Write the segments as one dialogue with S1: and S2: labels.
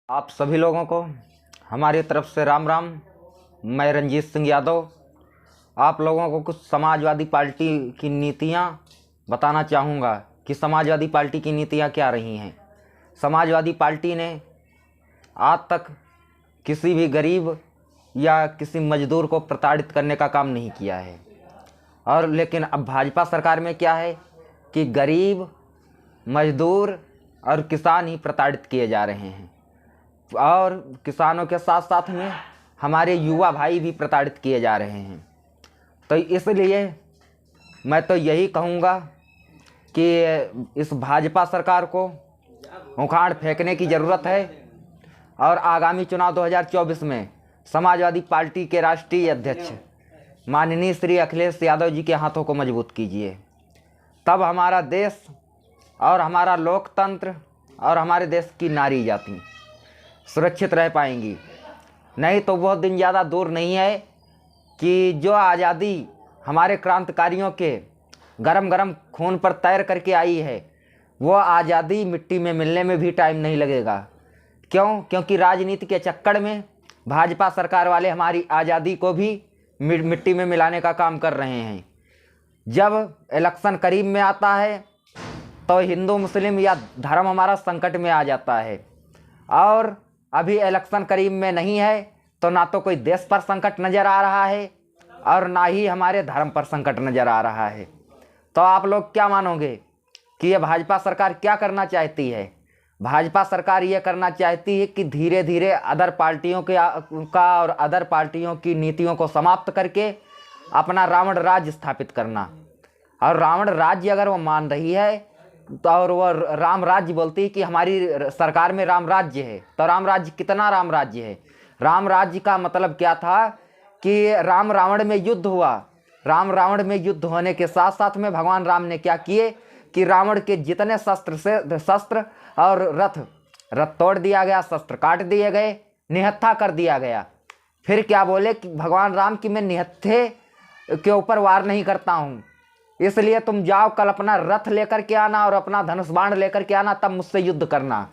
S1: आप सभी लोगों को हमारी तरफ से राम राम। मैं रंजीत सिंह यादव आप लोगों को कुछ समाजवादी पार्टी की नीतियां बताना चाहूँगा कि समाजवादी पार्टी की नीतियां क्या रही हैं। समाजवादी पार्टी ने आज तक किसी भी गरीब या किसी मजदूर को प्रताड़ित करने का काम नहीं किया है। और लेकिन अब भाजपा सरकार में क्या है कि गरीब, मजदूर और किसान ही प्रताड़ित किए जा रहे हैं। और किसानों के साथ साथ में हमारे युवा भाई भी प्रताड़ित किए जा रहे हैं। तो इसलिए मैं तो यही कहूँगा कि इस भाजपा सरकार को उखाड़ फेंकने की ज़रूरत है और आगामी चुनाव 2024 में समाजवादी पार्टी के राष्ट्रीय अध्यक्ष माननीय श्री अखिलेश यादव जी के हाथों को मजबूत कीजिए। तब हमारा देश और हमारा लोकतंत्र और हमारे देश की नारी जाति सुरक्षित रह पाएंगी। नहीं तो वह दिन ज़्यादा दूर नहीं है कि जो आज़ादी हमारे क्रांतिकारियों के गरम गरम खून पर तैर करके आई है, वो आज़ादी मिट्टी में मिलने में भी टाइम नहीं लगेगा। क्योंकि राजनीति के चक्कर में भाजपा सरकार वाले हमारी आज़ादी को भी मिट्टी में मिलाने का काम कर रहे हैं। जब इलेक्शन करीब में आता है तो हिंदू मुस्लिम या धर्म हमारा संकट में आ जाता है। और अभी इलेक्शन करीब में नहीं है तो ना तो कोई देश पर संकट नज़र आ रहा है और ना ही हमारे धर्म पर संकट नज़र आ रहा है। तो आप लोग क्या मानोगे कि ये भाजपा सरकार क्या करना चाहती है? भाजपा सरकार ये करना चाहती है कि धीरे धीरे अदर पार्टियों का और अदर पार्टियों की नीतियों को समाप्त करके अपना रावण राज्य स्थापित करना। और रावण राज्य अगर वो मान रही है तो और वो राम राज्य बोलती है कि हमारी सरकार में राम राज्य है, तो राम राज्य कितना राम राज्य है? राम राज्य का मतलब क्या था कि राम रावण में युद्ध हुआ। राम रावण में युद्ध होने के साथ साथ में भगवान राम ने क्या किए कि रावण के जितने शस्त्र और रथ तोड़ दिया गया, शस्त्र काट दिए गए, निहत्था कर दिया गया। फिर क्या बोले कि भगवान राम की मैं निहत्थे के ऊपर वार नहीं करता हूँ, इसलिए तुम जाओ कल अपना रथ लेकर के आना और अपना धनुष बाण लेकर के आना, तब मुझसे युद्ध करना।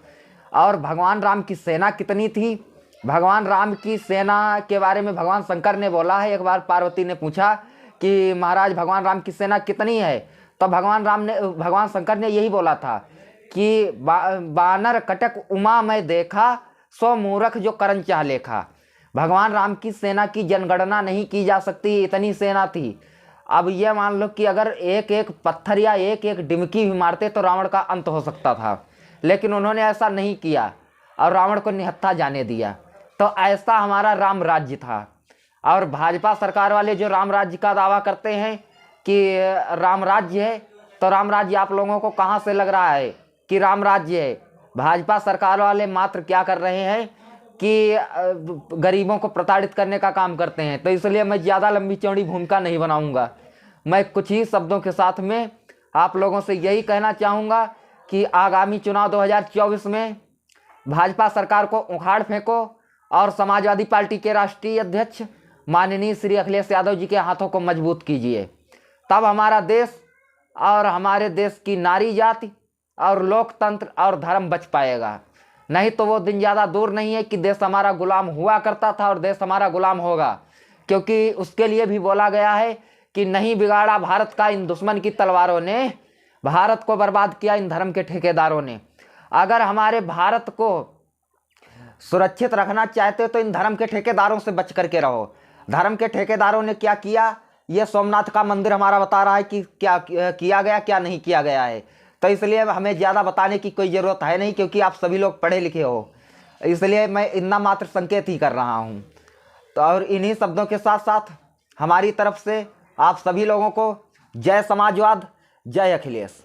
S1: और भगवान राम की सेना कितनी थी? भगवान राम की सेना के बारे में भगवान शंकर ने बोला है। एक बार पार्वती ने पूछा कि महाराज भगवान राम की सेना कितनी है? तो भगवान शंकर ने यही बोला था कि बानर कटक उमा मैं देखा, सो मूर्ख जो करन चाह लेखा। भगवान राम की सेना की जनगणना नहीं की जा सकती, इतनी सेना थी। अब ये मान लो कि अगर एक एक पत्थर या एक एक डिमकी भी मारते तो रावण का अंत हो सकता था, लेकिन उन्होंने ऐसा नहीं किया और रावण को निहत्था जाने दिया। तो ऐसा हमारा राम राज्य था। और भाजपा सरकार वाले जो राम राज्य का दावा करते हैं कि राम राज्य है, तो राम राज्य आप लोगों को कहाँ से लग रहा है कि राम राज्य है? भाजपा सरकार वाले मात्र क्या कर रहे हैं कि गरीबों को प्रताड़ित करने का काम करते हैं। तो इसलिए मैं ज़्यादा लंबी चौड़ी भूमिका नहीं बनाऊंगा। मैं कुछ ही शब्दों के साथ में आप लोगों से यही कहना चाहूँगा कि आगामी चुनाव 2024 में भाजपा सरकार को उखाड़ फेंको और समाजवादी पार्टी के राष्ट्रीय अध्यक्ष माननीय श्री अखिलेश यादव जी के हाथों को मजबूत कीजिए। तब हमारा देश और हमारे देश की नारी जाति और लोकतंत्र और धर्म बच पाएगा। नहीं तो वो दिन ज़्यादा दूर नहीं है कि देश हमारा गुलाम हुआ करता था और देश हमारा गुलाम होगा। क्योंकि उसके लिए भी बोला गया है कि नहीं बिगाड़ा भारत का इन दुश्मन की तलवारों ने, भारत को बर्बाद किया इन धर्म के ठेकेदारों ने। अगर हमारे भारत को सुरक्षित रखना चाहते तो इन धर्म के ठेकेदारों से बच करके रहो। धर्म के ठेकेदारों ने क्या किया, ये सोमनाथ का मंदिर हमारा बता रहा है कि क्या किया गया, क्या नहीं किया गया है। तो इसलिए हमें ज़्यादा बताने की कोई ज़रूरत है नहीं, क्योंकि आप सभी लोग पढ़े लिखे हो। इसलिए मैं इतना मात्र संकेत ही कर रहा हूँ। तो और इन्हीं शब्दों के साथ साथ हमारी तरफ से आप सभी लोगों को जय समाजवाद, जय अखिलेश।